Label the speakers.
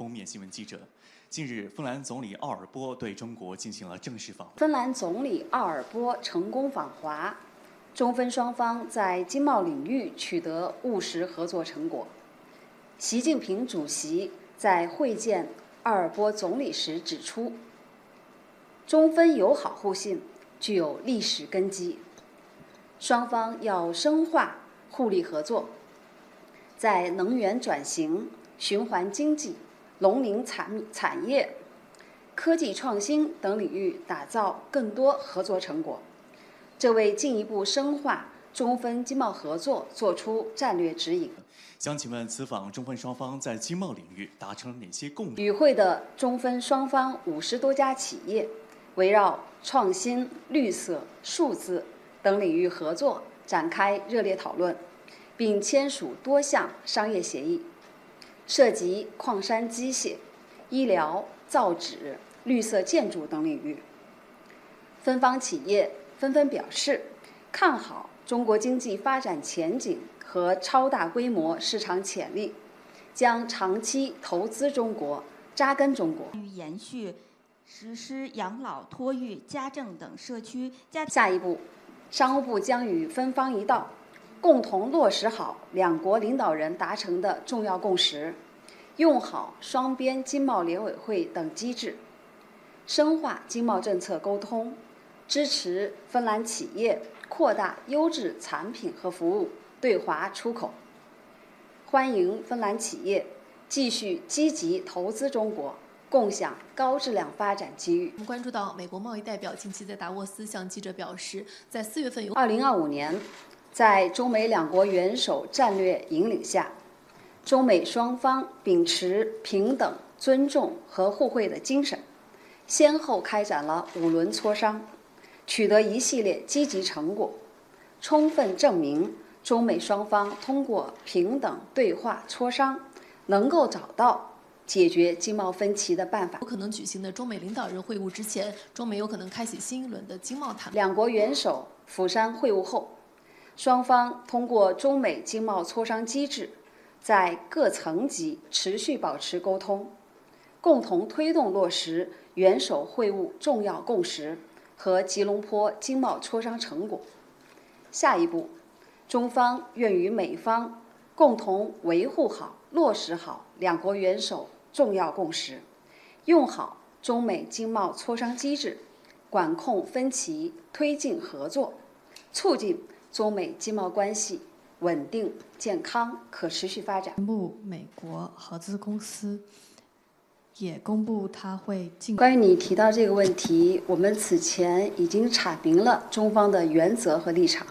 Speaker 1: 封面新闻记者。近日，芬兰总理奥尔波对中国进行了正式访问。
Speaker 2: 芬兰总理奥尔波成功访华，中芬双方在经贸领域取得务实合作成果。习近平主席在会见奥尔波总理时指出，中芬友好互信具有历史根基，双方要深化互利合作，在能源转型、循环经济、农林产业、科技创新等领域打造更多合作成果，这为进一步深化中芬经贸合作作出战略指引。
Speaker 1: 想请问，此访中芬双方在经贸领域达成了哪些共识？
Speaker 2: 与会的中芬双方50多家企业，围绕创新、绿色、数字等领域合作展开热烈讨论，并签署多项商业协议，涉及矿山机械、医疗、造纸、绿色建筑等领域。芬方企业纷纷表示看好中国经济发展前景和超大规模市场潜力，将长期投资中国，扎根中国。
Speaker 3: 延续实施养老、托育、家政等社区
Speaker 2: 下一步，商务部将与芬方一道，共同落实好两国领导人达成的重要共识，用好双边经贸联委会等机制，深化经贸政策沟通，支持芬兰企业扩大优质产品和服务对华出口，欢迎芬兰企业继续积极投资中国，共享高质量发展机遇。
Speaker 4: 我们关注到，美国贸易代表近期在达沃斯向记者表示，在4月份有
Speaker 2: 2025年，在中美两国元首战略引领下，中美双方秉持平等、尊重和互惠的精神，先后开展了5轮磋商，取得一系列积极成果，充分证明中美双方通过平等对话磋商，能够找到解决经贸分歧的办法。
Speaker 4: 有可能举行的中美领导人会晤之前，中美有可能开启新一轮的经贸谈判。
Speaker 2: 两国元首釜山会晤后，双方通过中美经贸磋商机制，在各层级持续保持沟通，共同推动落实元首会晤重要共识和吉隆坡经贸磋商成果。下一步，中方愿与美方共同维护好、落实好两国元首重要共识，用好中美经贸磋商机制，管控分歧，推进合作，促进中美经贸关系稳定、健康、可持续发展。
Speaker 5: 美国合资公司也公布它会进。
Speaker 2: 关于你提到这个问题，我们此前已经阐明了中方的原则和立场。